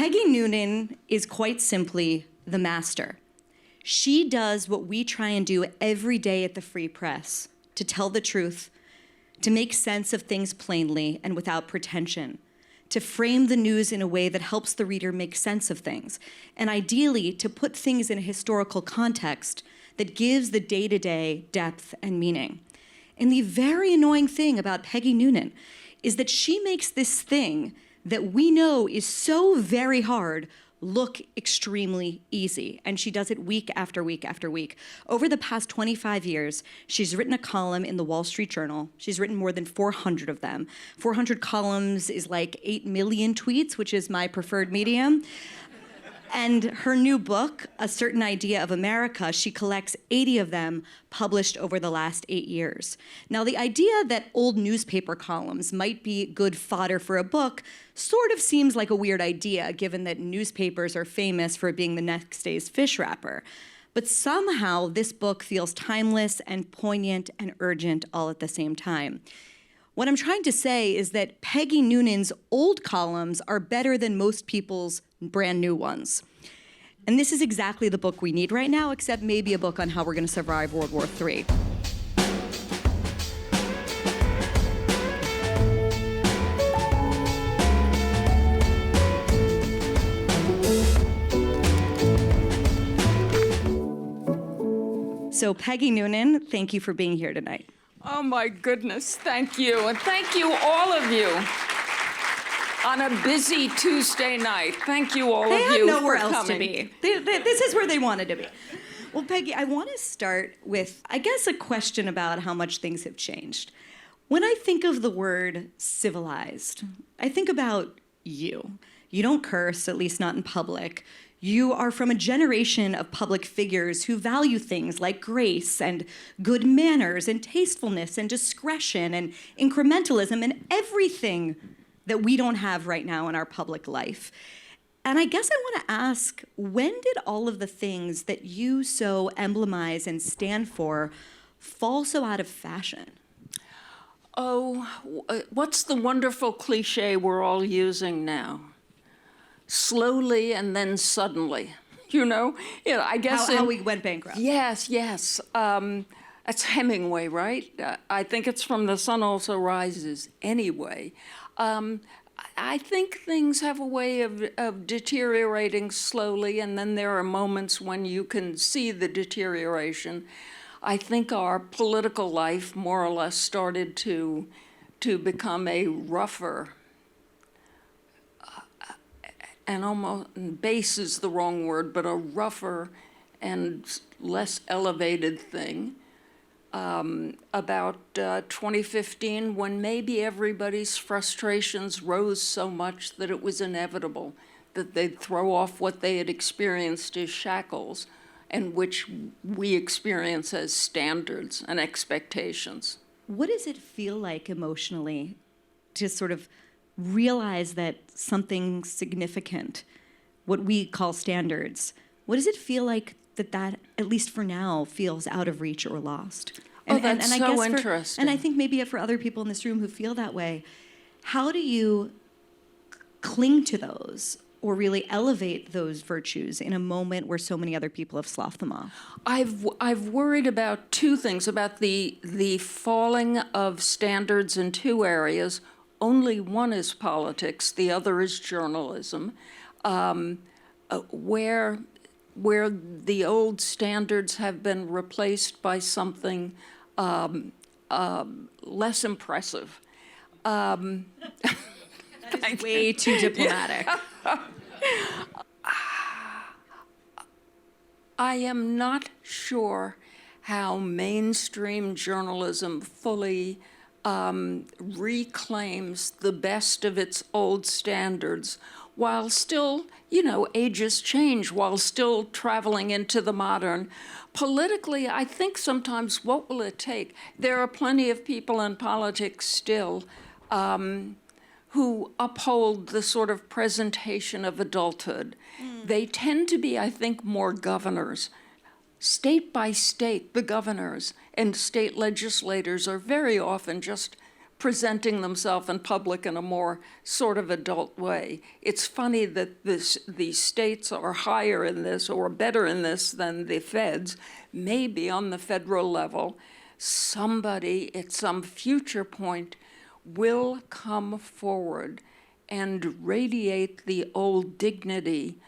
Peggy Noonan is quite simply the master. She does what we try and do every day at the Free Press, to tell the truth, to make sense of things plainly and without pretension, to frame the news in a way that helps the reader make sense of things, and ideally to put things in a historical context that gives the day-to-day depth and meaning. And the very annoying thing about Peggy Noonan is that she makes this thing that we know is so very hard look extremely easy. And she does it week after week after week. Over the past 25 years, she's written a column in the Wall Street Journal. She's written more than 400 of them. 400 columns is like 8 million tweets, which is my preferred medium. And her new book, A Certain Idea of America, she collects 80 of them published over the last 8 years. Now, the idea that old newspaper columns might be good fodder for a book sort of seems like a weird idea, given that newspapers are famous for being the next day's fish wrapper. But somehow, this book feels timeless and poignant and urgent all at the same time. What I'm trying to say is that Peggy Noonan's old columns are better than most people's brand new ones. And this is exactly the book we need right now, except maybe a book on how we're going to survive World War III. So Peggy Noonan, thank you for being here tonight. Oh my goodness, thank you. And thank you, all of you, on a busy Tuesday night. Thank you, all of you, for coming. They had nowhere else to be. This is where they wanted to be. Well, Peggy, I want to start with, I guess, a question about how much things have changed. When I think of the word civilized, I think about you. You don't curse, at least not in public. You are from a generation of public figures who value things like grace and good manners and tastefulness and discretion and incrementalism and everything that we don't have right now in our public life. And I guess I want to ask, when did all of the things that you so emblemize and stand for fall so out of fashion? Oh, what's the wonderful cliche we're all using now? Slowly and then suddenly, I guess how we went bankrupt. Yes. That's Hemingway, right? I think it's from The Sun Also Rises anyway. I think things have a way of deteriorating slowly, and then there are moments when you can see the deterioration. I think our political life more or less started to become a rougher, and almost, base is the wrong word, but a rougher and less elevated thing about 2015, when maybe everybody's frustrations rose so much that it was inevitable that they'd throw off what they had experienced as shackles, and which we experience as standards and expectations. What does it feel like emotionally to sort of realize that something significant, what we call standards, what does it feel like that at least for now, feels out of reach or lost? And I guess interesting. And I think maybe for other people in this room who feel that way, how do you cling to those or really elevate those virtues in a moment where so many other people have sloughed them off? I've worried about two things, about the falling of standards in two areas. Only one is politics, the other is journalism, where the old standards have been replaced by something less impressive. That is way too diplomatic. I am not sure how mainstream journalism fully reclaims the best of its old standards, while still, ages change, while still traveling into the modern. Politically, I think sometimes, what will it take? There are plenty of people in politics still who uphold the sort of presentation of adulthood. They tend to be, I think, more governors. State by state, the governors and state legislators are very often just presenting themselves in public in a more sort of adult way. It's funny that these states are higher in this or better in this than the feds. Maybe on the federal level, somebody at some future point will come forward and radiate the old dignity,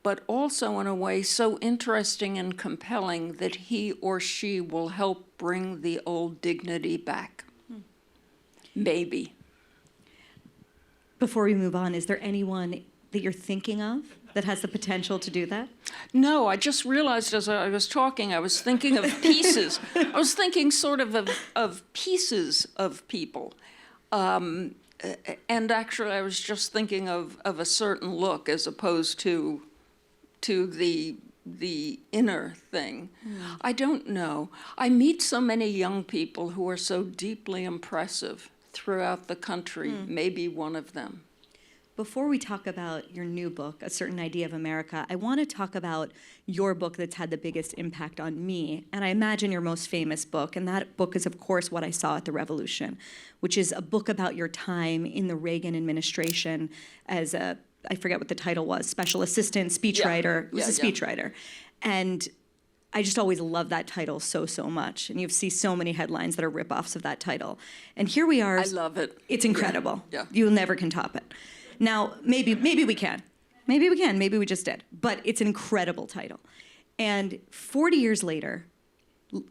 but also in a way so interesting and compelling that he or she will help bring the old dignity back. Maybe. Before we move on, is there anyone that you're thinking of that has the potential to do that? No, I just realized as I was talking, I was thinking of pieces. I was thinking sort of pieces of people. And actually, I was just thinking of a certain look as opposed to the inner thing. I don't know. I meet so many young people who are so deeply impressive throughout the country, maybe one of them. Before we talk about your new book, A Certain Idea of America, I want to talk about your book that's had the biggest impact on me, and I imagine your most famous book, and that book is, of course, What I Saw at the Revolution, which is a book about your time in the Reagan administration as a, I forget what the title was, special assistant, speechwriter. It was a speechwriter. And I just always love that title so much. And you see so many headlines that are ripoffs of that title. And here we are. I love it. It's incredible. Yeah. You never can top it. Now, maybe we can. Maybe we can. Maybe we just did. But it's an incredible title. And 40 years later,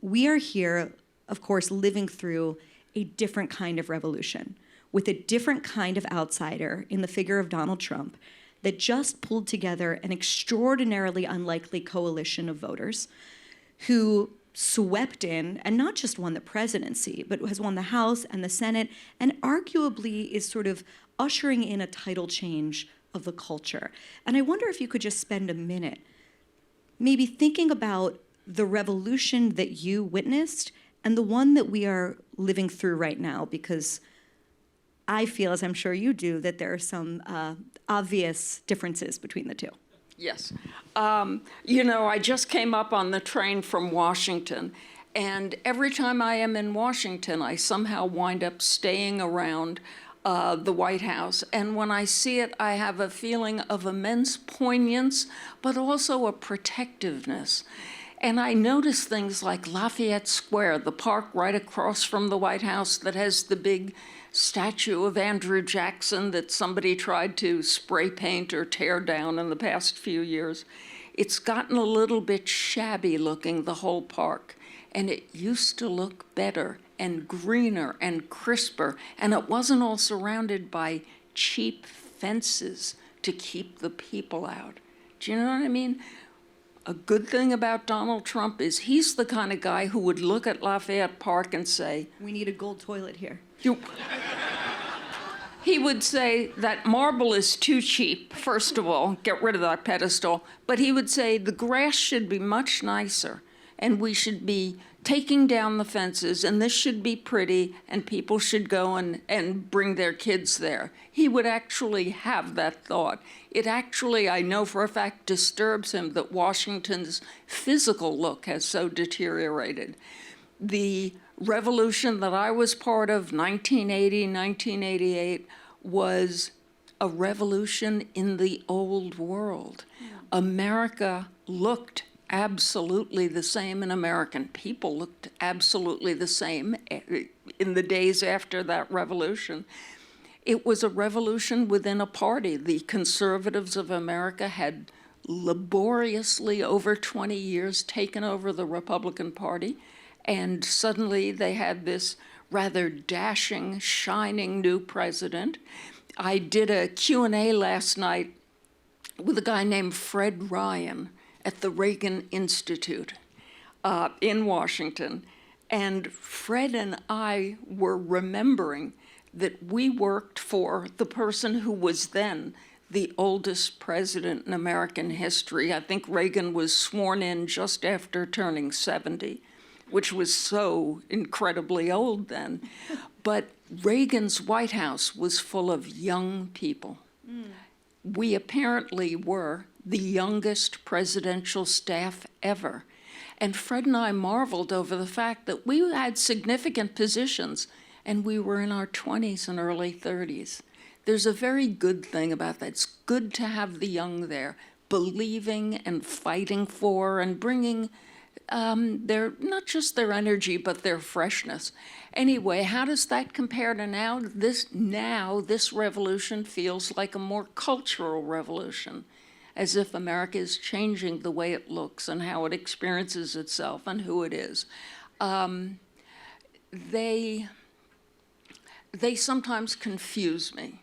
we are here, of course, living through a different kind of revolution with a different kind of outsider in the figure of Donald Trump that just pulled together an extraordinarily unlikely coalition of voters who swept in and not just won the presidency, but has won the House and the Senate, and arguably is sort of ushering in a tidal change of the culture. And I wonder if you could just spend a minute maybe thinking about the revolution that you witnessed and the one that we are living through right now, because I feel, as I'm sure you do, that there are some obvious differences between the two. Yes. I just came up on the train from Washington, and every time I am in Washington, I somehow wind up staying around the White House. And when I see it, I have a feeling of immense poignance, but also a protectiveness. And I notice things like Lafayette Square, the park right across from the White House that has the big statue of Andrew Jackson that somebody tried to spray paint or tear down in the past few years. It's gotten a little bit shabby looking, the whole park, and it used to look better and greener and crisper, and it wasn't all surrounded by cheap fences to keep the people out. Do you know what I mean? A good thing about Donald Trump is he's the kind of guy who would look at Lafayette Park and say, "We need a gold toilet here." He would say that marble is too cheap, first of all, get rid of that pedestal. But he would say the grass should be much nicer, and we should be taking down the fences, and this should be pretty, and people should go and bring their kids there. He would actually have that thought. It actually, I know for a fact, disturbs him that Washington's physical look has so deteriorated. The revolution that I was part of, 1980, 1988, was a revolution in the old world. America looked absolutely the same, and American people looked absolutely the same in the days after that revolution. It was a revolution within a party. The conservatives of America had laboriously over 20 years taken over the Republican Party, and suddenly they had this rather dashing, shining new president. I did a Q&A last night with a guy named Fred Ryan at the Reagan Institute in Washington. And Fred and I were remembering that we worked for the person who was then the oldest president in American history. I think Reagan was sworn in just after turning 70, which was so incredibly old then. But Reagan's White House was full of young people. We apparently were the youngest presidential staff ever. And Fred and I marveled over the fact that we had significant positions, and we were in our 20s and early 30s. There's a very good thing about that. It's good to have the young there, believing and fighting for and bringing their, not just their energy, but their freshness. Anyway, how does that compare to now? This revolution feels like a more cultural revolution, as if America is changing the way it looks and how it experiences itself and who it is. They sometimes confuse me,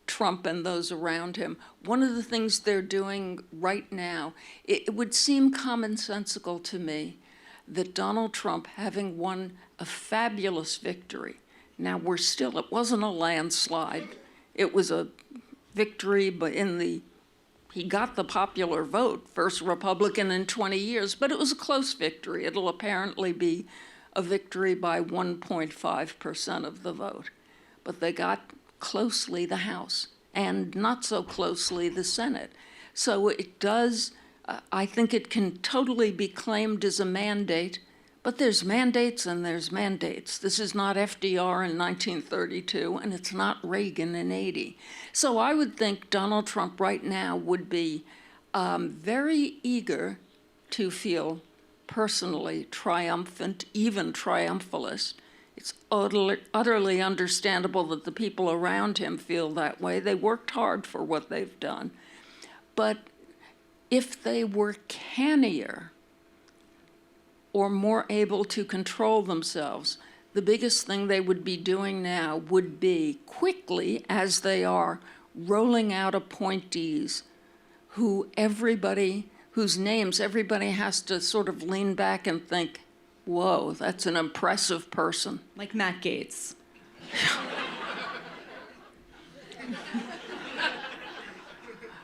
Trump and those around him. One of the things they're doing right now, it would seem commonsensical to me that Donald Trump, having won a fabulous victory, now it wasn't a landslide, it was a victory, but he got the popular vote, first Republican in 20 years, but it was a close victory. It'll apparently be a victory by 1.5% of the vote. But they got closely the House and not so closely the Senate. So it does, I think it can totally be claimed as a mandate, but there's mandates and there's mandates. This is not FDR in 1932, and it's not Reagan in 80. So I would think Donald Trump right now would be very eager to feel personally triumphant, even triumphalist. It's utterly understandable that the people around him feel that way. They worked hard for what they've done. But if they were cannier or more able to control themselves, the biggest thing they would be doing now would be quickly, as they are, rolling out appointees whose names everybody has to sort of lean back and think, whoa, that's an impressive person. Like Matt Gaetz.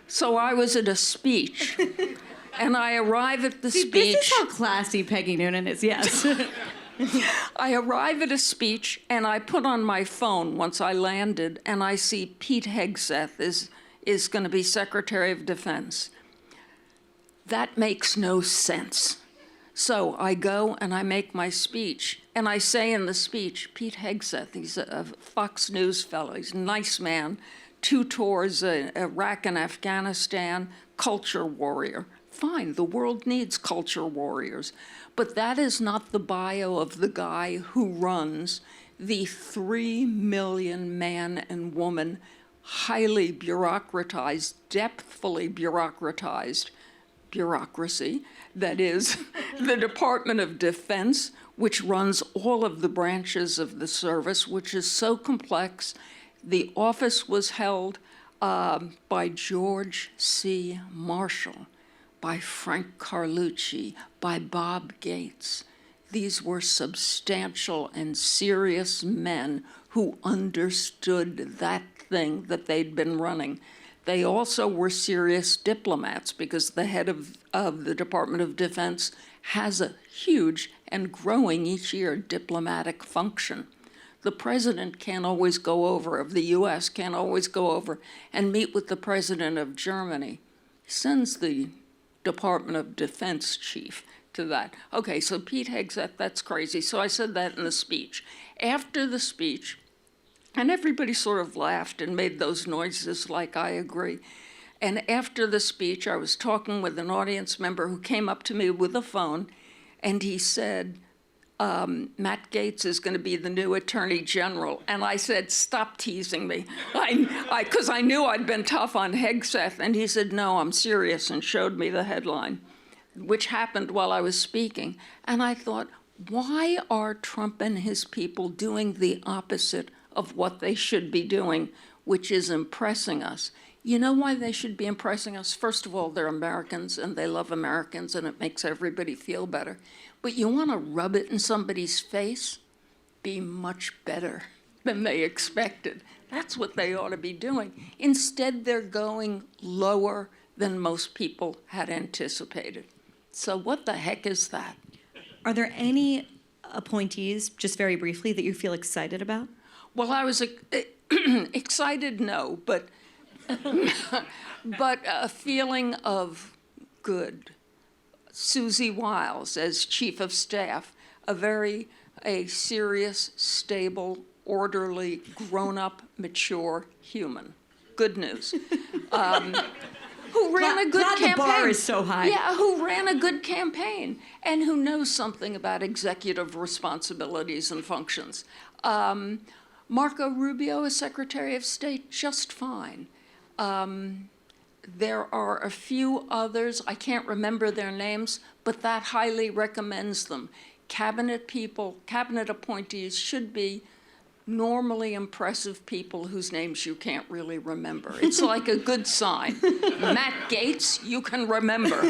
So I was at a speech, and I arrive at the speech. This is how classy Peggy Noonan is, yes. I arrive at a speech, and I put on my phone once I landed, and I see Pete Hegseth is going to be Secretary of Defense. That makes no sense. So I go and I make my speech, and I say in the speech, Pete Hegseth, he's a Fox News fellow, he's a nice man, 2 tours, Iraq and Afghanistan, culture warrior. Fine, the world needs culture warriors, but that is not the bio of the guy who runs the 3 million man and woman, highly bureaucratized, depthfully bureaucratized bureaucracy that is the Department of Defense, which runs all of the branches of the service, which is so complex. The office was held by George C. Marshall, by Frank Carlucci, by Bob Gates. These were substantial and serious men who understood that thing that they'd been running. They also were serious diplomats, because the head of the Department of Defense has a huge and growing each year diplomatic function. The president can't always go over, of the US, can't always go over and meet with the president of Germany. He sends the Department of Defense chief to that. Okay, so Pete Hegseth, that's crazy. So I said that in the speech. After the speech, and everybody sort of laughed and made those noises like, I agree. And after the speech, I was talking with an audience member who came up to me with a phone, and he said, Matt Gaetz is going to be the new Attorney General. And I said, stop teasing me, because I knew I'd been tough on Hegseth. And he said, no, I'm serious, and showed me the headline, which happened while I was speaking. And I thought, why are Trump and his people doing the opposite of what they should be doing, which is impressing us? You know why they should be impressing us? First of all, they're Americans, and they love Americans, and it makes everybody feel better. But you want to rub it in somebody's face? Be much better than they expected. That's what they ought to be doing. Instead, they're going lower than most people had anticipated. So what the heck is that? Are there any appointees, just very briefly, that you feel excited about? Well, I was excited, no, but a feeling of good. Susie Wiles as chief of staff, a serious, stable, orderly, grown-up, mature human. Good news. Who ran a good campaign. The bar is so high. Yeah, who ran a good campaign and who knows something about executive responsibilities and functions. Marco Rubio is Secretary of State just fine. There are a few others, I can't remember their names, but that highly recommends them. Cabinet people, cabinet appointees should be normally impressive people whose names you can't really remember. It's like a good sign. Matt Gaetz, you can remember.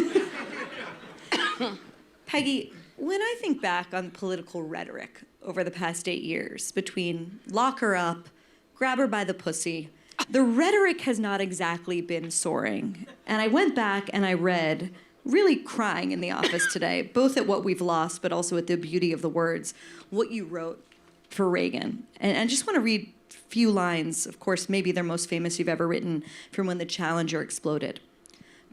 Peggy, when I think back on political rhetoric over the past 8 years, between lock her up, grab her by the pussy, the rhetoric has not exactly been soaring. And I went back and I read, really crying in the office today, both at what we've lost, but also at the beauty of the words, what you wrote for Reagan. And I just want to read a few lines, of course, maybe they're most famous you've ever written, from when the Challenger exploded.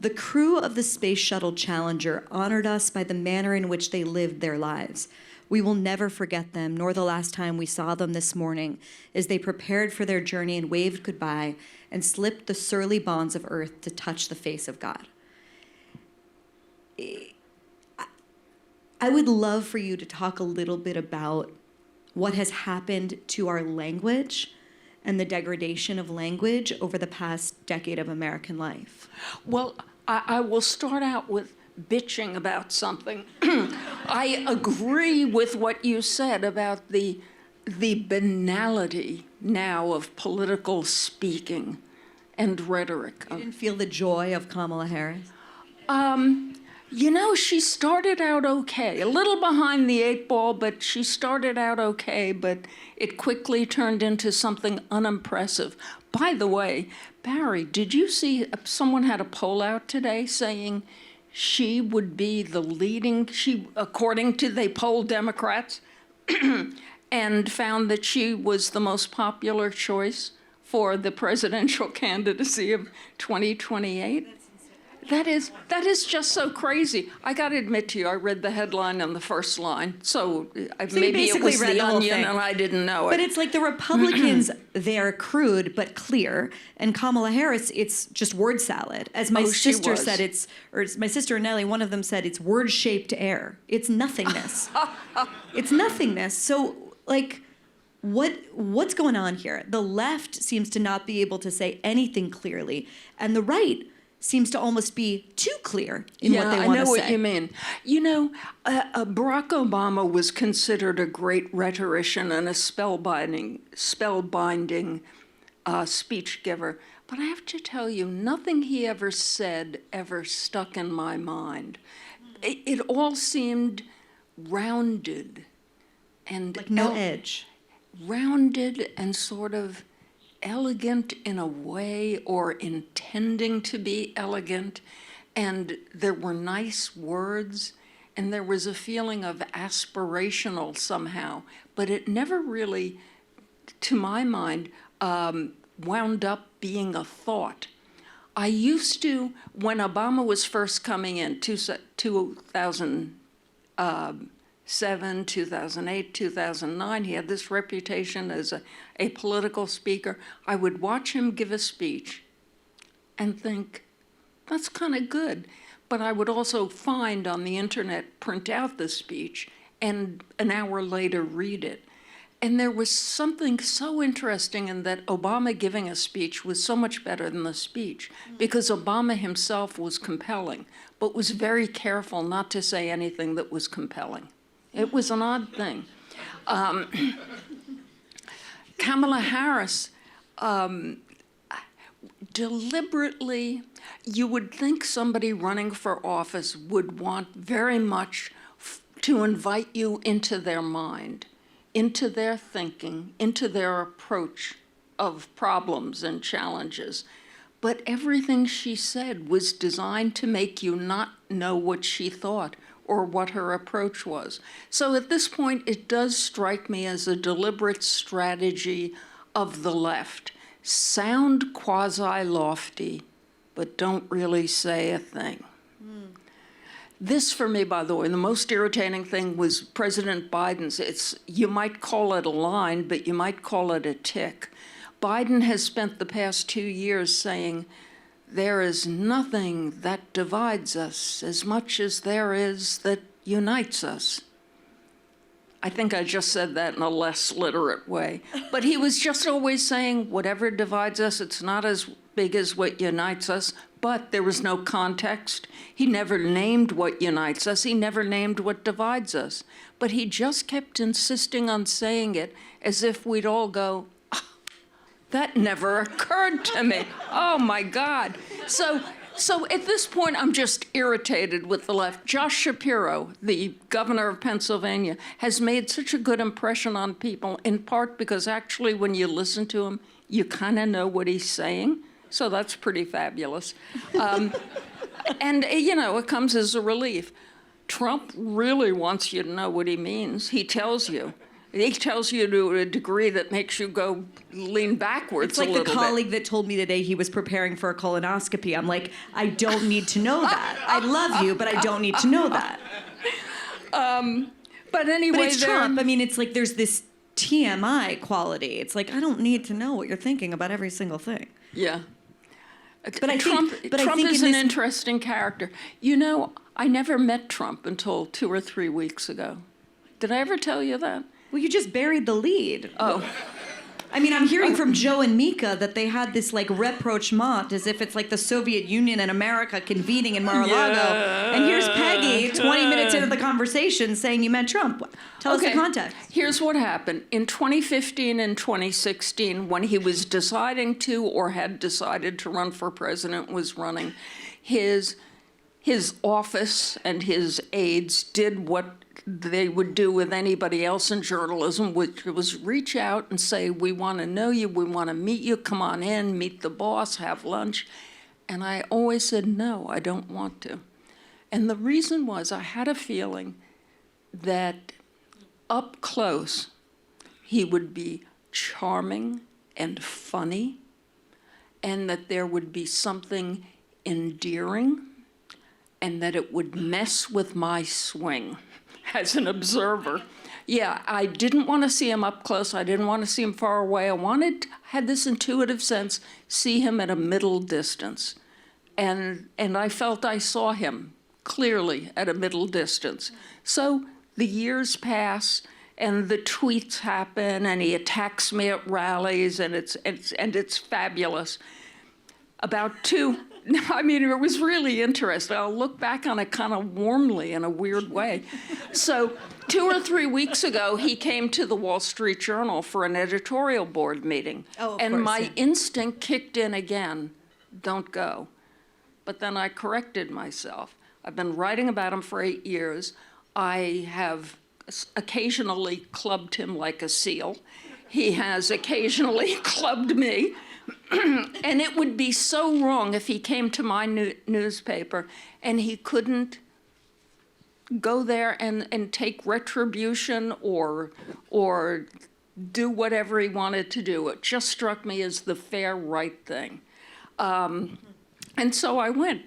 The crew of the Space Shuttle Challenger honored us by the manner in which they lived their lives. We will never forget them, nor the last time we saw them this morning, as they prepared for their journey and waved goodbye and slipped the surly bonds of Earth to touch the face of God. I would love for you to talk a little bit about what has happened to our language and the degradation of language over the past decade of American life. Well, I will start out with bitching about something. I agree with what you said about the banality now of political speaking and rhetoric. You didn't feel the joy of Kamala Harris? You know, she started out okay, a little behind the 8 ball, but she started out okay, but it quickly turned into something unimpressive. By the way, Barry, did you see someone had a poll out today saying she would be the leading, according to, they polled Democrats, and found that she was the most popular choice for the presidential candidacy of 2028? That is just so crazy. I got to admit to you, I read the headline on the first line, so maybe it was the Onion and I didn't know it. But it's like the Republicans, they're crude but clear, and Kamala Harris, it's just word salad. As my sister said, my sister and Nellie, one of them said, it's word-shaped air. It's nothingness. It's nothingness. So, like, what's going on here? The left seems to not be able to say anything clearly, and the right seems to almost be too clear in what they want to say. I know what you mean. You know, Barack Obama was considered a great rhetorician and a spellbinding speech giver. But I have to tell you, nothing he ever said ever stuck in my mind. It all seemed rounded and like no edge. Rounded and sort of elegant in a way, or intending to be elegant, and there were nice words, and there was a feeling of aspirational somehow, but it never really, to my mind, wound up being a thought. I used to, when Obama was first coming in, 2007, 2008, 2009, he had this reputation as a political speaker. I would watch him give a speech and think, that's kind of good. But I would also find on the internet, print out the speech, and an hour later read it. And there was something so interesting in that Obama giving a speech was so much better than the speech, because Obama himself was compelling, but was very careful not to say anything that was compelling. It was an odd thing. Kamala Harris, deliberately, you would think somebody running for office would want very much to invite you into their mind, into their thinking, into their approach of problems and challenges. But everything she said was designed to make you not know what she thought or what her approach was. So at this point, it does strike me as a deliberate strategy of the left. Sound quasi-lofty, but don't really say a thing. This, for me, by the way, the most irritating thing was President Biden's. You might call it a line, but you might call it a tick. Biden has spent the past 2 years saying, there is nothing that divides us as much as there is that unites us. I think I just said that in a less literate way. But he was just always saying, whatever divides us, it's not as big as what unites us. But there was no context. He never named what unites us. He never named what divides us. But he just kept insisting on saying it as if we'd all go, oh, that never occurred to me. Oh, my God. So at this point, I'm just irritated with the left. Josh Shapiro, the governor of Pennsylvania, has made such a good impression on people, in part because actually when you listen to him, you kind of know what he's saying. So that's pretty fabulous. And, it comes as a relief. Trump really wants you to know what he means. He tells you. He tells you to a degree that makes you go lean backwards a little bit. It's like the colleague that told me today he was preparing for a colonoscopy. I'm like, I don't need to know that. I love you, but I don't need to know that. But anyway, but it's Trump. I mean, it's like there's this TMI quality. It's like, I don't need to know what you're thinking about every single thing. Yeah. But Trump is an interesting character. I never met Trump until 2 or 3 weeks ago. Did I ever tell you that? Well, you just buried the lead. Oh. I mean, I'm hearing from Joe and Mika that they had this, like, rapprochement as if it's like the Soviet Union and America convening in Mar-a-Lago. Yeah. And here's Peggy, 20 minutes into the conversation, saying you met Trump. Tell us the context. Here's what happened. In 2015 and 2016, when he was deciding to or had decided to run for president, was running, his office and his aides did what they would do with anybody else in journalism, which was reach out and say, we want to know you, we want to meet you, come on in, meet the boss, have lunch. And I always said, no, I don't want to. And the reason was I had a feeling that up close, he would be charming and funny, and that there would be something endearing, and that it would mess with my swing as an observer. Yeah, I didn't want to see him up close. I didn't want to see him far away. Had this intuitive sense, see him at a middle distance. And I felt I saw him clearly at a middle distance. So the years pass, and the tweets happen, and he attacks me at rallies, and it's fabulous. It was really interesting. I'll look back on it kind of warmly in a weird way. So 2 or 3 weeks ago, he came to the Wall Street Journal for an editorial board meeting. And my instinct kicked in again, don't go. But then I corrected myself. I've been writing about him for 8 years. I have occasionally clubbed him like a seal. He has occasionally clubbed me. And it would be so wrong if he came to my newspaper and he couldn't go there and take retribution or do whatever he wanted to do. It just struck me as the fair, right thing. And so I went.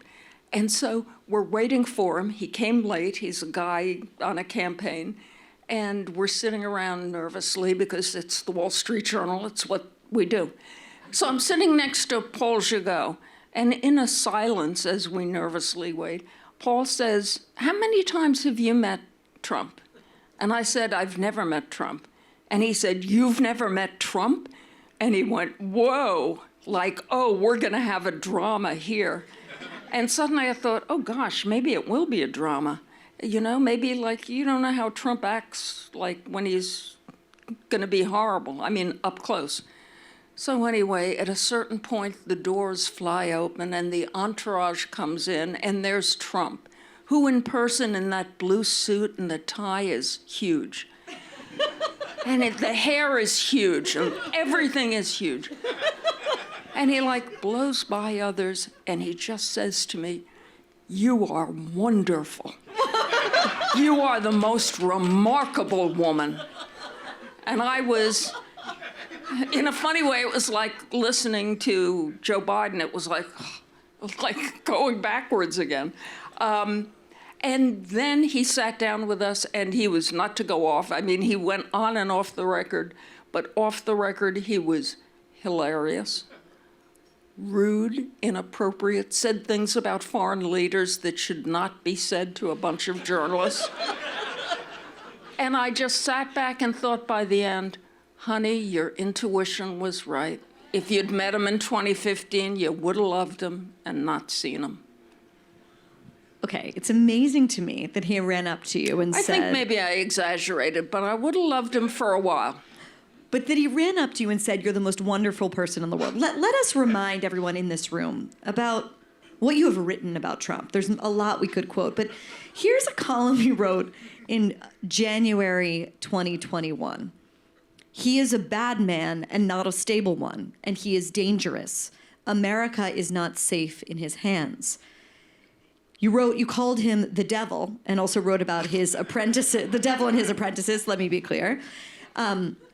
And so we're waiting for him. He came late. He's a guy on a campaign. And we're sitting around nervously because it's the Wall Street Journal. It's what we do. So I'm sitting next to Paul Gigot, and in a silence as we nervously wait, Paul says, how many times have you met Trump? And I said, I've never met Trump. And he said, you've never met Trump? And he went, whoa, like, oh, we're going to have a drama here. And suddenly I thought, oh, gosh, maybe it will be a drama. Maybe like you don't know how Trump acts like when he's going to be horrible. I mean, up close. So anyway, at a certain point, the doors fly open and the entourage comes in, and there's Trump, who in person in that blue suit and the tie is huge. And the hair is huge, and everything is huge. And he blows by others, and he just says to me, you are wonderful. You are the most remarkable woman. And I was... in a funny way, it was like listening to Joe Biden. It was like going backwards again. And then he sat down with us, and he was not to go off. I mean, he went on and off the record, but off the record, he was hilarious, rude, inappropriate, said things about foreign leaders that should not be said to a bunch of journalists. And I just sat back and thought by the end, honey, your intuition was right. If you'd met him in 2015, you would have loved him and not seen him. Okay, it's amazing to me that he ran up to you and said... I think maybe I exaggerated, but I would have loved him for a while. But that he ran up to you and said, you're the most wonderful person in the world. Let us remind everyone in this room about what you have written about Trump. There's a lot we could quote, but here's a column you wrote in January 2021. He is a bad man and not a stable one, and he is dangerous. America is not safe in his hands. You called him the devil, and also wrote about his apprentices, the devil and his apprentices, let me be clear.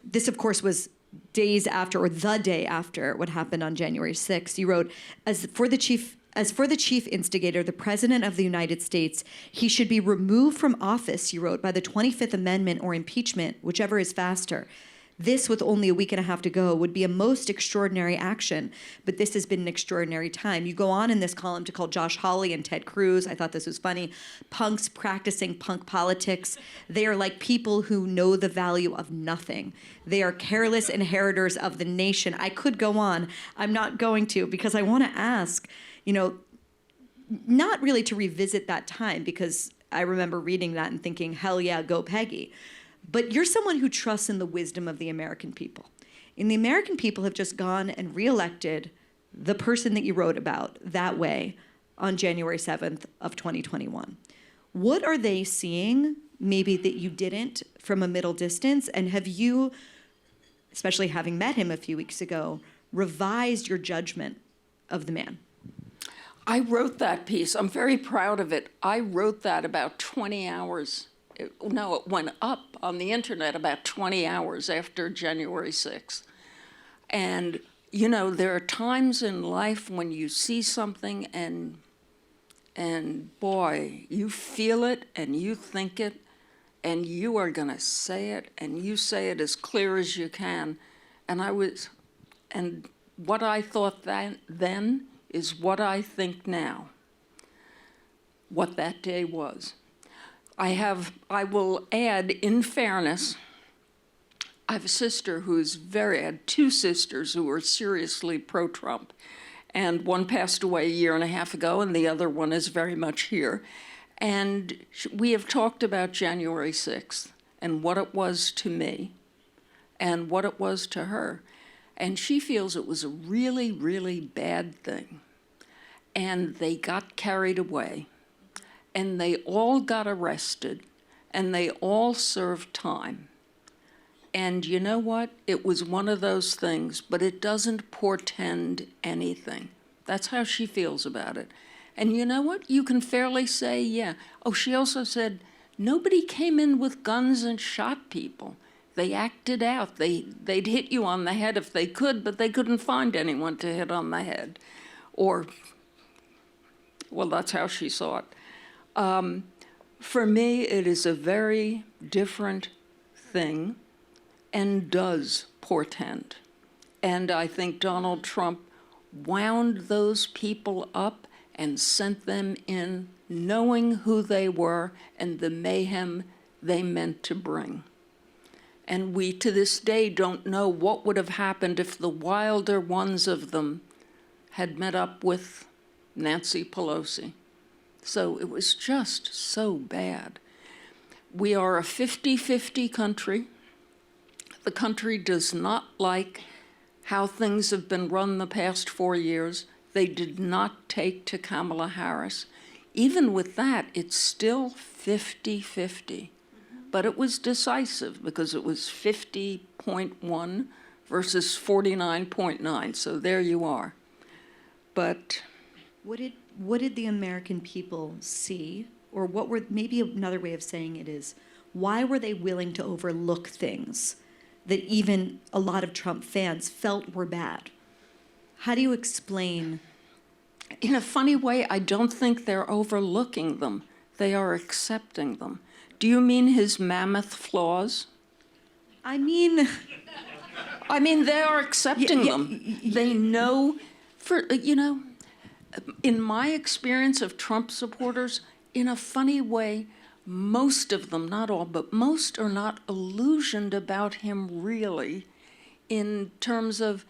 This, of course, was days after, or the day after, what happened on January 6th. You wrote, as for the chief instigator, the President of the United States, he should be removed from office, you wrote, by the 25th Amendment or impeachment, whichever is faster. This, with only a week and a half to go, would be a most extraordinary action, but this has been an extraordinary time. You go on in this column to call Josh Hawley and Ted Cruz, I thought this was funny, punks practicing punk politics. They are like people who know the value of nothing. They are careless inheritors of the nation. I could go on. I'm not going to, because I want to ask, not really to revisit that time, because I remember reading that and thinking, hell yeah, go Peggy. But you're someone who trusts in the wisdom of the American people. And the American people have just gone and reelected the person that you wrote about that way on January 7th of 2021. What are they seeing, maybe that you didn't, from a middle distance? And have you, especially having met him a few weeks ago, revised your judgment of the man? I wrote that piece. I'm very proud of it. I wrote that about 20 hours. It went up on the internet about 20 hours after January 6th. And, there are times in life when you see something and boy, you feel it and you think it and you are going to say it and you say it as clear as you can. And what I thought then is what I think now, what that day was. I will add, in fairness, I have a sister I had two sisters who were seriously pro-Trump. And one passed away a year and a half ago, and the other one is very much here. And we have talked about January 6th and what it was to me and what it was to her. And she feels it was a really, really bad thing. And they got carried away. And they all got arrested, and they all served time. And you know what? It was one of those things, but it doesn't portend anything. That's how she feels about it. And you know what? You can fairly say, yeah. Oh, she also said, nobody came in with guns and shot people. They acted out. They'd hit you on the head if they could, but they couldn't find anyone to hit on the head. Well, that's how she saw it. For me, it is a very different thing and does portend. And I think Donald Trump wound those people up and sent them in knowing who they were and the mayhem they meant to bring. And we, to this day, don't know what would have happened if the wilder ones of them had met up with Nancy Pelosi. So it was just so bad. We are a 50-50 country. The country does not like how things have been run the past 4 years. They did not take to Kamala Harris. Even with that, it's still 50-50. But it was decisive because it was 50.1 versus 49.9. So there you are. But what did the American people see, or maybe another way of saying it is, why were they willing to overlook things that even a lot of Trump fans felt were bad? How do you explain? In a funny way, I don't think they're overlooking them. they are accepting them. Do you mean his mammoth flaws? I mean, they are accepting them. They know, in my experience of Trump supporters, in a funny way, most of them, not all, but most are not illusioned about him really, in terms of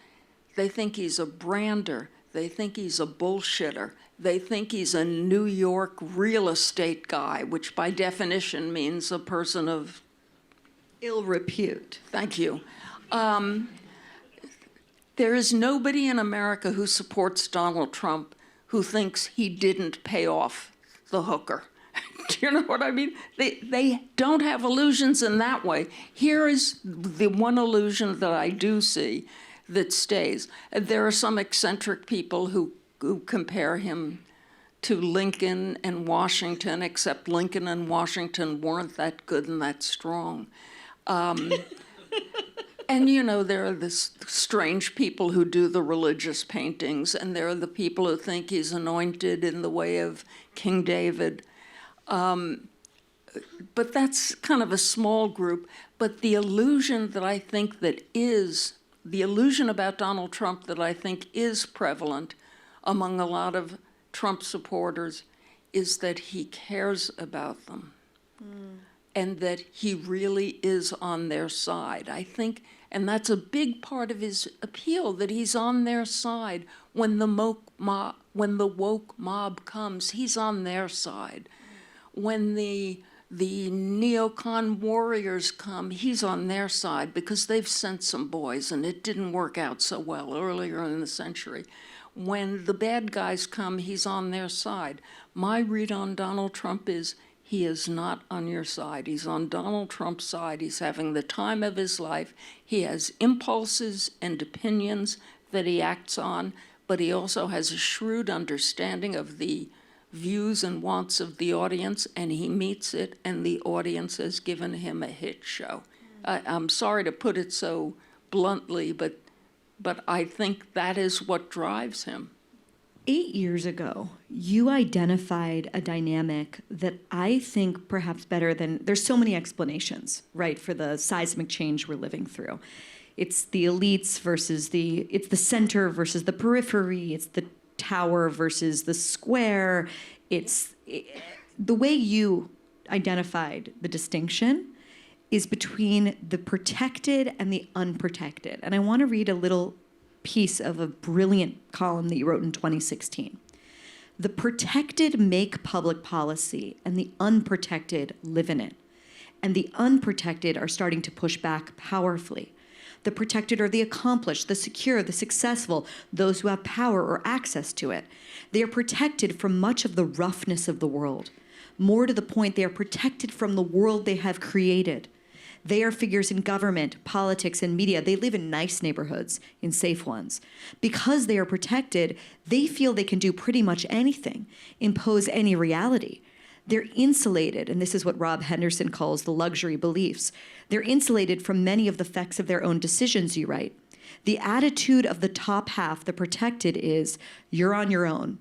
they think he's a brander, they think he's a bullshitter, they think he's a New York real estate guy, which by definition means a person of ill repute. Thank you. There is nobody in America who supports Donald Trump who thinks he didn't pay off the hooker. Do you know what I mean? They don't have illusions in that way. Here is the one illusion that I do see that stays. There are some eccentric people who compare him to Lincoln and Washington, except Lincoln and Washington weren't that good and that strong. And, there are this strange people who do the religious paintings, and there are the people who think he's anointed in the way of King David. But that's kind of a small group. But the illusion that I think the illusion about Donald Trump that I think is prevalent among a lot of Trump supporters is that he cares about them. And that he really is on their side. I think, and that's a big part of his appeal, that he's on their side. When the woke mob comes, he's on their side. When the neocon warriors come, he's on their side because they've sent some boys and it didn't work out so well earlier in the century. When the bad guys come, he's on their side. My read on Donald Trump is he is not on your side. He's on Donald Trump's side. He's having the time of his life. He has impulses and opinions that he acts on, but he also has a shrewd understanding of the views and wants of the audience, and he meets it, and the audience has given him a hit show. I'm sorry to put it so bluntly, but I think that is what drives him. 8 years ago, you identified a dynamic that I think perhaps better than, there's so many explanations, right, for the seismic change we're living through. It's the elites versus it's the center versus the periphery, it's the tower versus the square. The way you identified the distinction is between the protected and the unprotected. And I want to read a little piece of a brilliant column that you wrote in 2016. The protected make public policy and the unprotected live in it. And the unprotected are starting to push back powerfully. The protected are the accomplished, the secure, the successful, those who have power or access to it. They are protected from much of the roughness of the world. More to the point, they are protected from the world they have created. They are figures in government, politics, and media. They live in nice neighborhoods, in safe ones. Because they are protected, they feel they can do pretty much anything, impose any reality. They're insulated, and this is what Rob Henderson calls the luxury beliefs. They're insulated from many of the effects of their own decisions, you write. The attitude of the top half, the protected, is, you're on your own.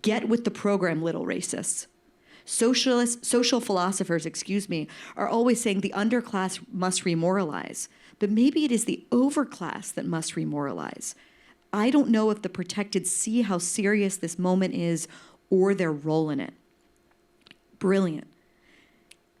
Get with the program, little racists. Social philosophers, are always saying the underclass must remoralize, but maybe it is the overclass that must remoralize. I don't know if the protected see how serious this moment is or their role in it. Brilliant.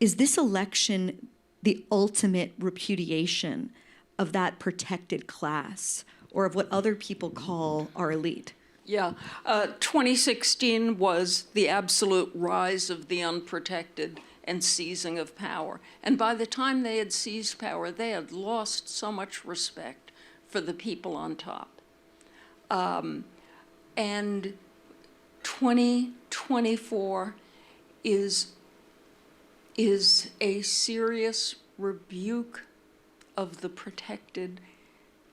Is this election the ultimate repudiation of that protected class, or of what other people call our elite? Yeah, 2016 was the absolute rise of the unprotected and seizing of power. And by the time they had seized power, they had lost so much respect for the people on top. And 2024 is a serious rebuke of the protected,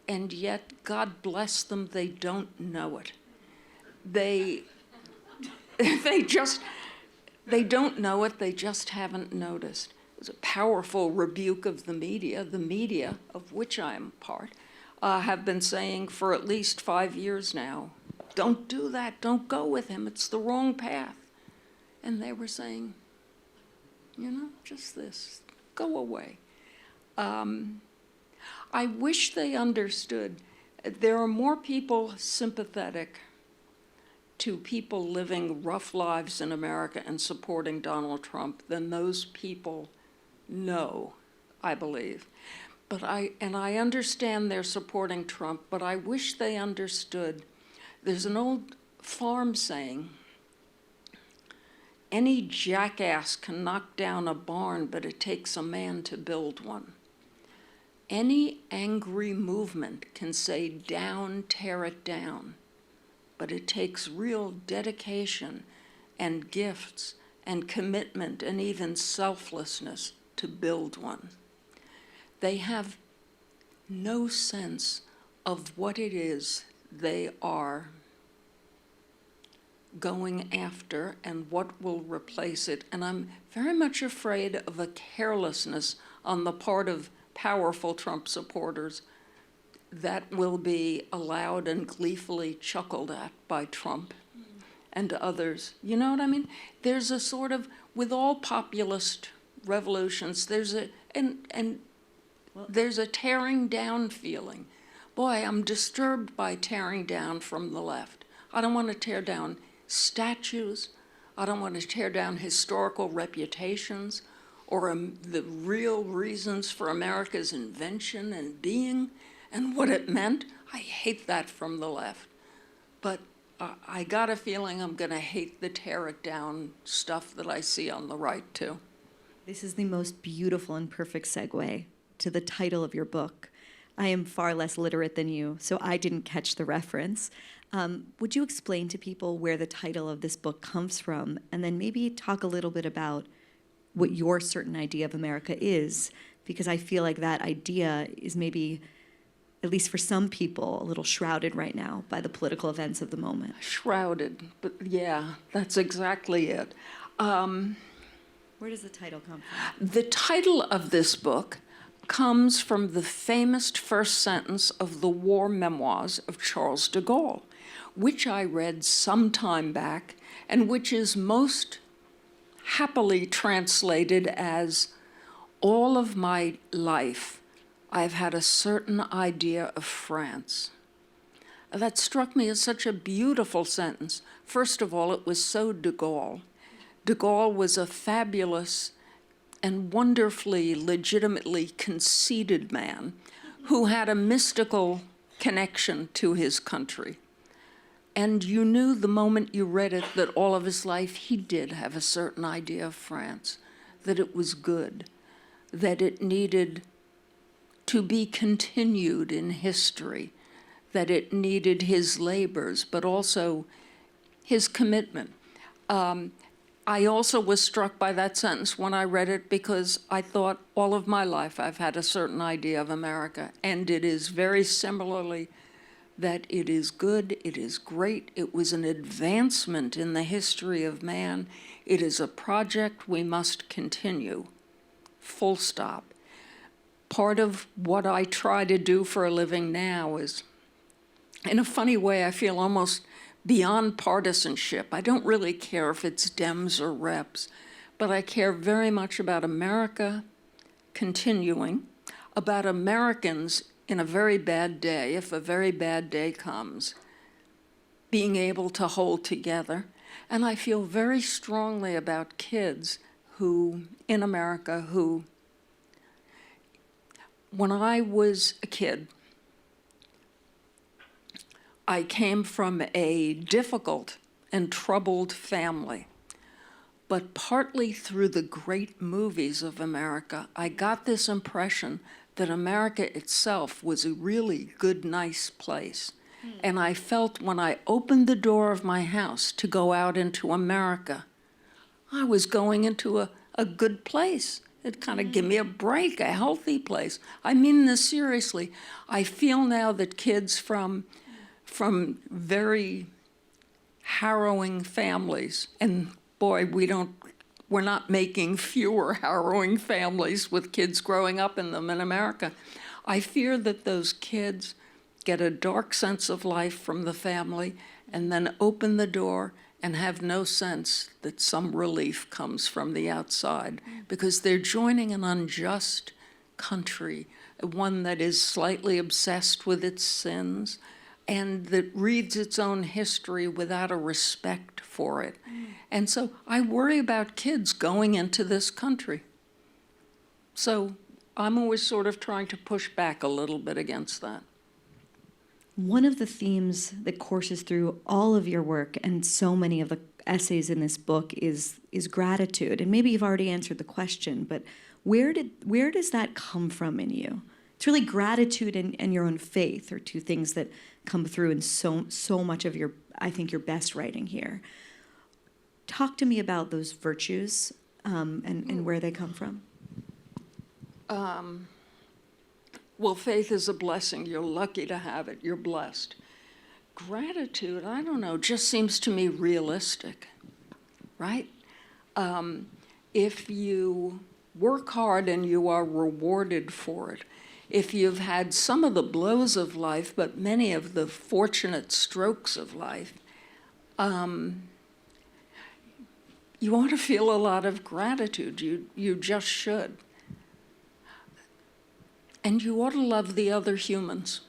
and yet, God bless them, they don't know it. They don't know it, they just haven't noticed. It was a powerful rebuke of the media, of which I am part, have been saying for at least 5 years now, don't do that, don't go with him, it's the wrong path. And they were saying, just this. Go away. I wish they understood. There are more people sympathetic to people living rough lives in America and supporting Donald Trump than those people know, I believe. And I understand they're supporting Trump, but I wish they understood. There's an old farm saying, any jackass can knock down a barn, but it takes a man to build one. Any angry movement can say, down, tear it down, but it takes real dedication and gifts and commitment and even selflessness to build one. They have no sense of what it is they are going after and what will replace it. And I'm very much afraid of a carelessness on the part of powerful Trump supporters that will be allowed and gleefully chuckled at by Trump and others. You know what I mean? There's a sort of, with all populist revolutions, there's a tearing down feeling. Boy, I'm disturbed by tearing down from the left. I don't want to tear down statues. I don't want to tear down historical reputations or the real reasons for America's invention and being and what it meant. I hate that from the left. But I got a feeling I'm going to hate the tear it down stuff that I see on the right, too. This is the most beautiful and perfect segue to the title of your book. I am far less literate than you, so I didn't catch the reference. Would you explain to people where the title of this book comes from, and then maybe talk a little bit about what your certain idea of America is? Because I feel like that idea is maybe, at least for some people, a little shrouded right now by the political events of the moment. Shrouded, but yeah, that's exactly it. Where does the title come from? The title of this book comes from the famous first sentence of the war memoirs of Charles de Gaulle, which I read some time back and which is most happily translated as, all of my life I've had a certain idea of France. That struck me as such a beautiful sentence. First of all, it was so de Gaulle. De Gaulle was a fabulous and wonderfully, legitimately conceited man who had a mystical connection to his country. And you knew the moment you read it that all of his life he did have a certain idea of France, that it was good, that it needed to be continued in history, that it needed his labors, but also his commitment. I also was struck by that sentence when I read it because I thought all of my life I've had a certain idea of America, and it is very similarly that it is good, it is great, it was an advancement in the history of man, it is a project we must continue, full stop. Part of what I try to do for a living now is, in a funny way, I feel almost beyond partisanship. I don't really care if it's Dems or Reps, but I care very much about America continuing, about Americans in a very bad day, if a very bad day comes, being able to hold together. And I feel very strongly about kids who, in America, who, when I was a kid, I came from a difficult and troubled family, but partly through the great movies of America, I got this impression that America itself was a really good, nice place. And I felt when I opened the door of my house to go out into America, I was going into a good place. It kind of gave me a break, a healthy place. I mean this seriously. I feel now that kids from very harrowing families, and boy, we're not making fewer harrowing families with kids growing up in them in America. I fear that those kids get a dark sense of life from the family and then open the door and have no sense that some relief comes from the outside, because they're joining an unjust country, one that is slightly obsessed with its sins and that reads its own history without a respect for it. And so I worry about kids going into this country. So I'm always sort of trying to push back a little bit against that. One of the themes that courses through all of your work and so many of the essays in this book is gratitude. And maybe you've already answered the question, but where does that come from in you? It's really gratitude and your own faith are two things that come through in so much of your, I think, your best writing here. Talk to me about those virtues and where they come from. Well, faith is a blessing. You're lucky to have it. You're blessed. Gratitude, I don't know, just seems to me realistic, right? If you work hard and you are rewarded for it, if you've had some of the blows of life, but many of the fortunate strokes of life, you ought to feel a lot of gratitude. You just should. And you ought to love the other humans.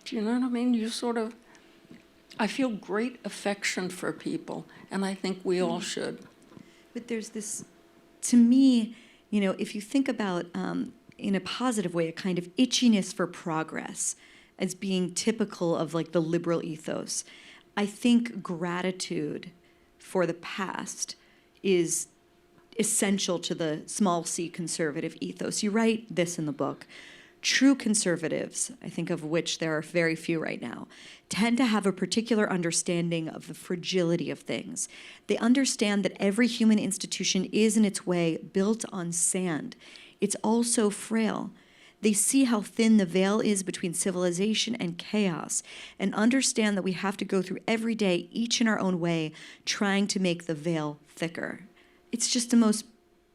Do you know what I mean? I feel great affection for people, and I think we all should. But there's this, to me, if you think about, in a positive way, a kind of itchiness for progress as being typical of like the liberal ethos, I think gratitude for the past is essential to the small c conservative ethos. You write this in the book. True conservatives, I think of which there are very few right now, tend to have a particular understanding of the fragility of things. They understand that every human institution is in its way built on sand. It's all so frail. They see how thin the veil is between civilization and chaos and understand that we have to go through every day, each in our own way, trying to make the veil thicker. It's just the most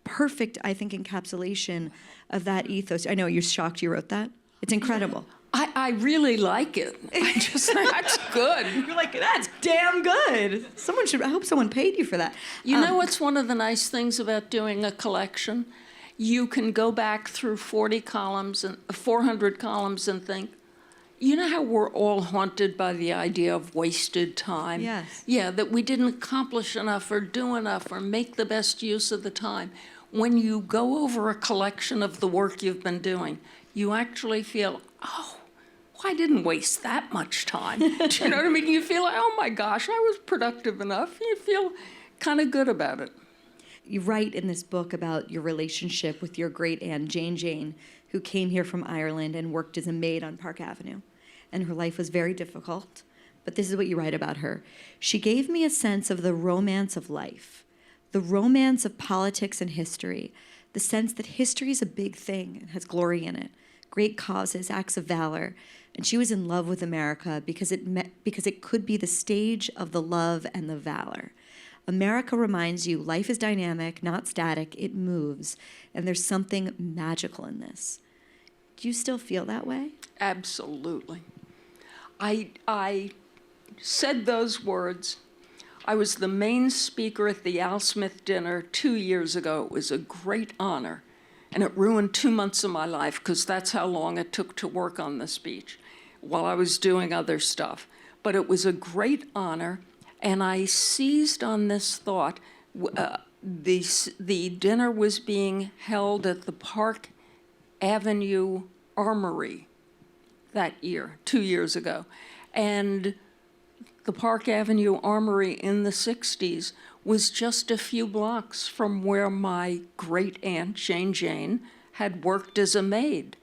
perfect, I think, encapsulation of that ethos. I know you're shocked you wrote that. It's incredible. I really like it. I just think that's good. You're like, that's damn good. I hope someone paid you for that. You know what's one of the nice things about doing a collection? You can go back through 400 columns and think, you know how we're all haunted by the idea of wasted time? Yes. Yeah, that we didn't accomplish enough or do enough or make the best use of the time. When you go over a collection of the work you've been doing, you actually feel, oh, well, I didn't waste that much time. Do you know what I mean? You feel like, oh my gosh, I was productive enough. You feel kind of good about it. You write in this book about your relationship with your great aunt, Jane, who came here from Ireland and worked as a maid on Park Avenue. And her life was very difficult. But this is what you write about her. She gave me a sense of the romance of life, the romance of politics and history, the sense that history is a big thing and has glory in it, great causes, acts of valor. And she was in love with America because it could be the stage of the love and the valor. America reminds you life is dynamic, not static, it moves, and there's something magical in this. Do you still feel that way? Absolutely. I said those words. I was the main speaker at the Al Smith dinner 2 years ago. It was a great honor, and it ruined 2 months of my life because that's how long it took to work on the speech while I was doing other stuff. But it was a great honor, and I seized on this thought. The dinner was being held at the Park Avenue Armory that year, 2 years ago. And the Park Avenue Armory in the 60s was just a few blocks from where my great aunt, Jane, had worked as a maid.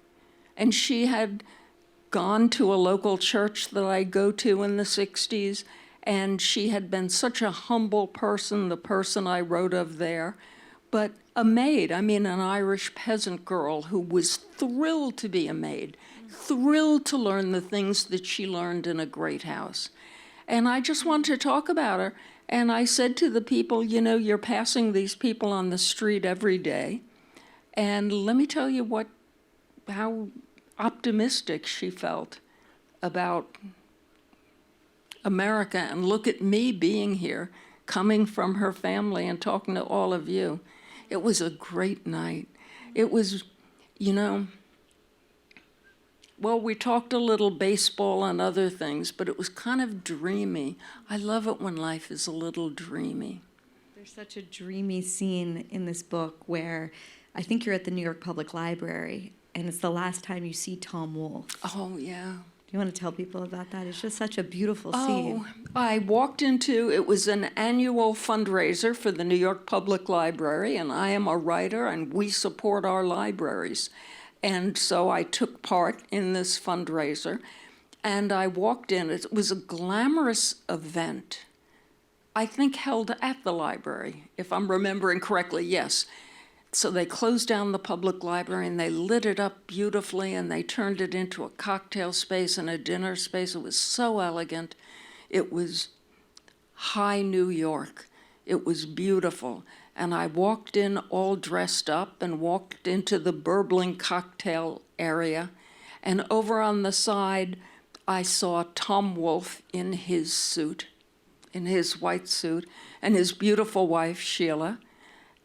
And she had gone to a local church that I go to in the 60s, and she had been such a humble person, the person I wrote of there, but a maid, an Irish peasant girl who was thrilled to be a maid, thrilled to learn the things that she learned in a great house. And I just wanted to talk about her, and I said to the people, you're passing these people on the street every day, and let me tell you how optimistic she felt about America, and look at me being here, coming from her family and talking to all of you. It was a great night. It was, you know, well, we talked a little baseball and other things, but it was kind of dreamy. I love it when life is a little dreamy. There's such a dreamy scene in this book where I think you're at the New York Public Library, and it's the last time you see Tom Wolfe. Oh, yeah. Do you want to tell people about that? It's just such a beautiful scene. Oh, I walked into, it was an annual fundraiser for the New York Public Library, and I am a writer, and we support our libraries. And so I took part in this fundraiser, and I walked in. It was a glamorous event, I think held at the library, if I'm remembering correctly, yes. So they closed down the public library, and they lit it up beautifully, and they turned it into a cocktail space and a dinner space. It was so elegant. It was high New York. It was beautiful. And I walked in all dressed up and walked into the burbling cocktail area. And over on the side, I saw Tom Wolfe in his suit, in his white suit, and his beautiful wife, Sheila.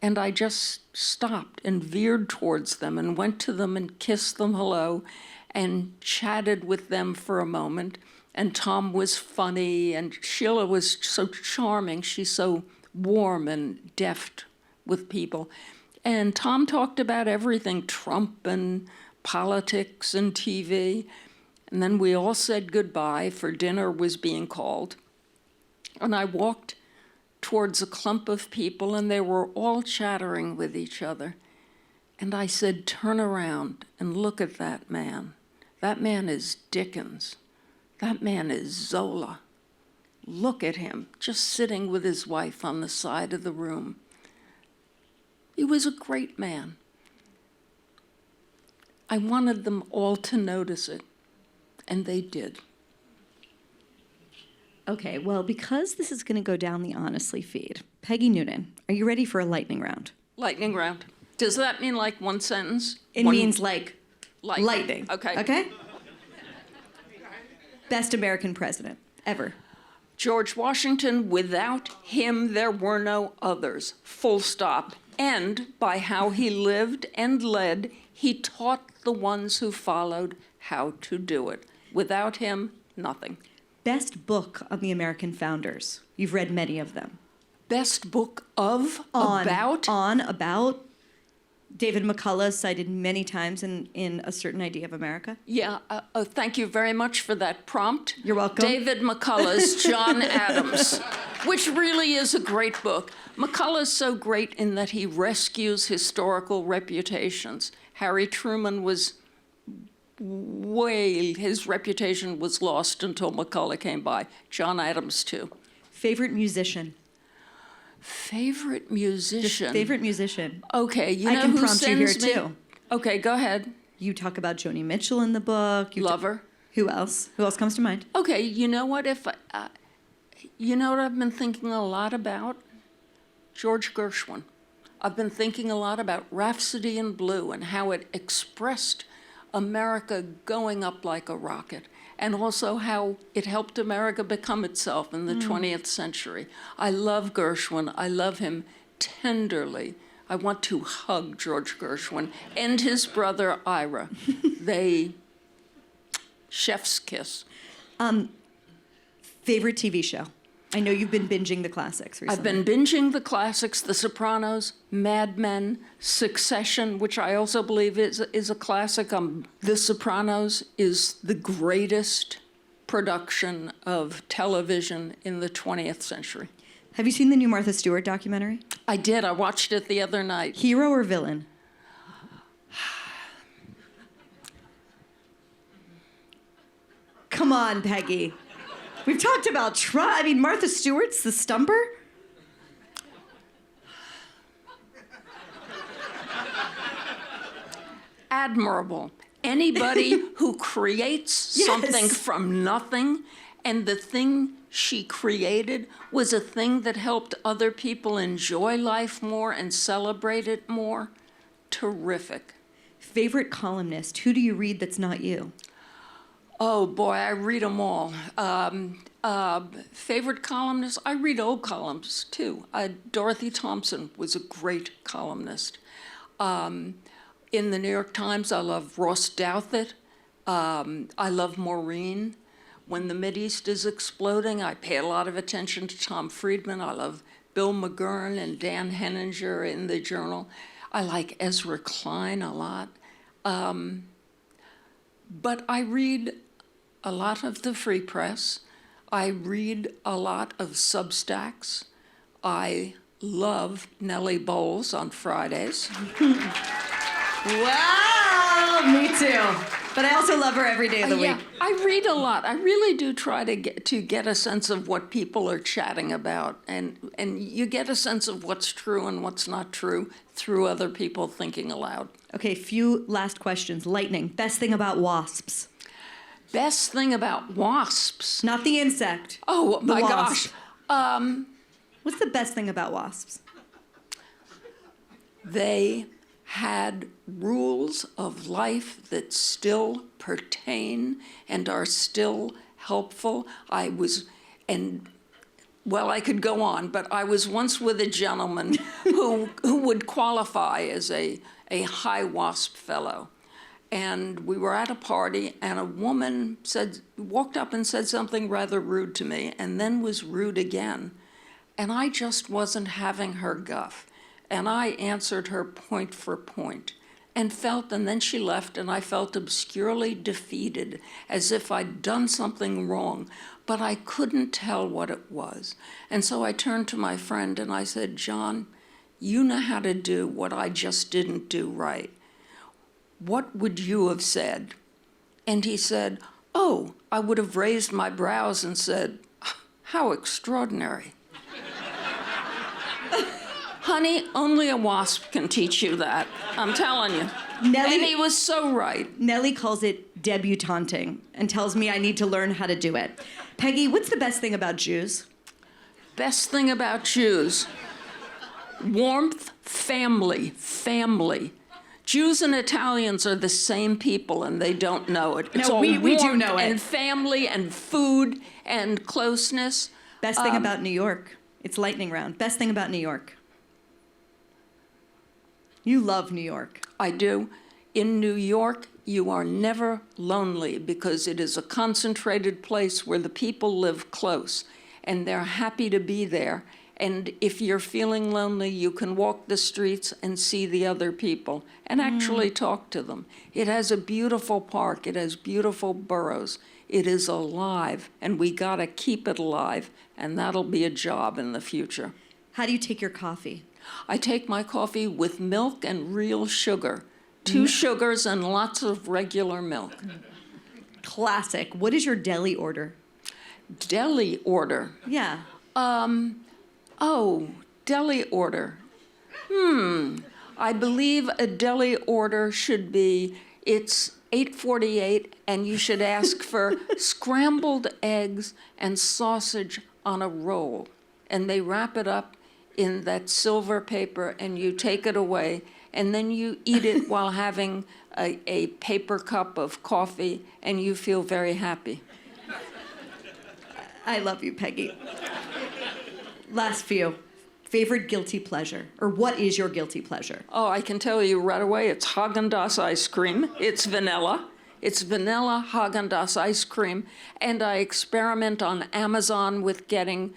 And I just stopped and veered towards them and went to them and kissed them hello and chatted with them for a moment. And Tom was funny, and Sheila was so charming. She's so warm and deft with people. And Tom talked about everything, Trump and politics and TV. And then we all said goodbye, for dinner was being called. And I walked towards a clump of people, and they were all chattering with each other. And I said, turn around and look at that man. That man is Dickens. That man is Zola. Look at him, just sitting with his wife on the side of the room. He was a great man. I wanted them all to notice it, and they did. Okay, well, because this is going to go down the Honestly feed, Peggy Noonan, are you ready for a lightning round? Lightning round. Does that mean like one sentence? It means like lightning. Okay. Okay? Best American president ever. George Washington, without him there were no others, full stop. And by how he lived and led, he taught the ones who followed how to do it. Without him, nothing. Best book on the American founders. You've read many of them. Best book of, about? David McCullough cited many times in A Certain Idea of America. Yeah, thank you very much for that prompt. You're welcome. David McCullough's John Adams, which really is a great book. McCullough's so great in that he rescues historical reputations. Harry Truman was his reputation was lost until McCullough came by. John Adams, too. Favorite musician? Favorite musician? Just favorite musician. Okay, you I know can who prompt you here, sends me? too. Okay, go ahead. You talk about Joni Mitchell in the book. Love her. Who else? Who else comes to mind? Okay, you know what? You know what I've been thinking a lot about? George Gershwin. I've been thinking a lot about Rhapsody in Blue and how it expressed America going up like a rocket, and also how it helped America become itself in the 20th century. I love Gershwin. I love him tenderly. I want to hug George Gershwin and his brother Ira. They, chef's kiss. Favorite TV show? I know you've been binging the classics recently. I've been binging the classics, The Sopranos, Mad Men, Succession, which I also believe is a classic. The Sopranos is the greatest production of television in the 20th century. Have you seen the new Martha Stewart documentary? I did. I watched it the other night. Hero or villain? Come on, Peggy. We've talked about Martha Stewart's the stumper. Admirable. Anybody who creates something from nothing, and the thing she created was a thing that helped other people enjoy life more and celebrate it more. Terrific. Favorite columnist? Who do you read that's not you? Oh boy, I read them all. Favorite columnist? I read old columns, too. Dorothy Thompson was a great columnist. In the New York Times, I love Ross Douthat. I love Maureen. When the Mideast is exploding, I pay a lot of attention to Tom Friedman. I love Bill McGurn and Dan Henninger in the Journal. I like Ezra Klein a lot. But I read a lot of the Free Press. I read a lot of Substacks. I love Nellie Bowles on Fridays. Wow, me too. But I also love her every day of the week. I read a lot. I really do try to get a sense of what people are chatting about, and you get a sense of what's true and what's not true through other people thinking aloud. Okay, few last questions. Lightning, best thing about wasps? Best thing about wasps? Not the insect. Oh, the my wasp. gosh. What's the best thing about wasps? They had rules of life that still pertain and are still helpful. I could go on, but I was once with a gentleman who would qualify as a high WASP fellow. And we were at a party, and a woman walked up and said something rather rude to me, and then was rude again. And I just wasn't having her guff. And I answered her point for point, and then she left, and I felt obscurely defeated, as if I'd done something wrong, but I couldn't tell what it was. And so I turned to my friend and I said, John, you know how to do what I just didn't do right. What would you have said? And he said, oh, I would have raised my brows and said, how extraordinary. Honey, only a wasp can teach you that. I'm telling you. Nellie, and he was so right. Nellie calls it debutanting and tells me I need to learn how to do it. Peggy, what's the best thing about Jews? Best thing about Jews? Warmth, family. Jews and Italians are the same people, and they don't know it. It's no, all we do know it. And family and food and closeness. Best thing about New York. It's lightning round. Best thing about New York. You love New York. I do. In New York, you are never lonely because it is a concentrated place where the people live close, and they're happy to be there. And if you're feeling lonely, you can walk the streets and see the other people and actually talk to them. It has a beautiful park. It has beautiful boroughs. It is alive, and we got to keep it alive, and that'll be a job in the future. How do you take your coffee? I take my coffee with milk and real sugar. 2 sugars and lots of regular milk. Classic. What is your deli order? Deli order? Yeah. Deli order. I believe a deli order should be, it's 8:48, and you should ask for scrambled eggs and sausage on a roll. And they wrap it up in that silver paper, and you take it away, and then you eat it while having a paper cup of coffee, and you feel very happy. I love you, Peggy. Last few. Favorite guilty pleasure, or what is your guilty pleasure? Oh, I can tell you right away, it's Haagen-Dazs ice cream. It's vanilla. It's vanilla Haagen-Dazs ice cream, and I experiment on Amazon with getting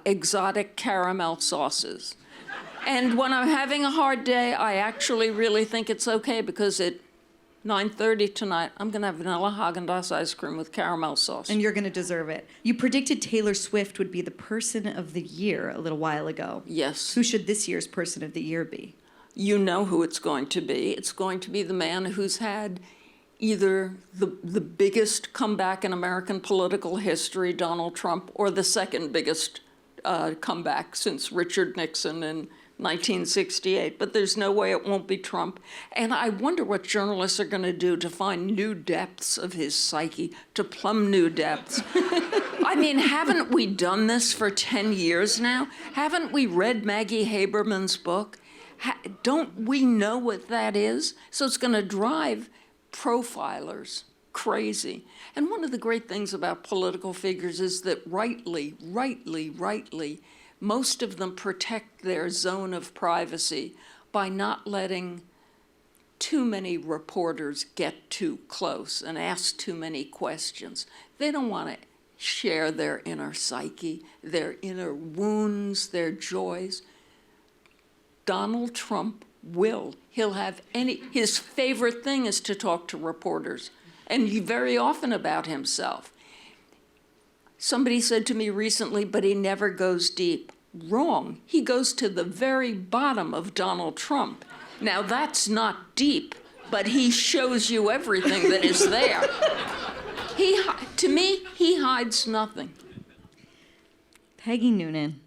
exotic caramel sauces. And when I'm having a hard day, I actually really think it's okay because at 9:30 tonight, I'm going to have vanilla Haagen-Dazs ice cream with caramel sauce. And you're going to deserve it. You predicted Taylor Swift would be the person of the year a little while ago. Yes. Who should this year's person of the year be? You know who it's going to be. It's going to be the man who's had either the biggest comeback in American political history, Donald Trump, or the second biggest comeback since Richard Nixon in 1968. But there's no way it won't be Trump. And I wonder what journalists are going to do to find new depths of his psyche, to plumb new depths. I mean, haven't we done this for 10 years now? Haven't we read Maggie Haberman's book? Don't we know what that is? So it's going to drive profilers crazy. And one of the great things about political figures is that rightly, most of them protect their zone of privacy by not letting too many reporters get too close and ask too many questions. They don't want to share their inner psyche, their inner wounds, their joys. Donald Trump will. He'll have his favorite thing is to talk to reporters, and very often about himself. Somebody said to me recently, but he never goes deep. Wrong. He goes to the very bottom of Donald Trump. Now, that's not deep, but he shows you everything that is there. To me, he hides nothing. Peggy Noonan,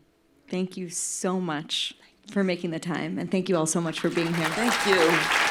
thank you so much for making the time, and thank you all so much for being here. Thank you.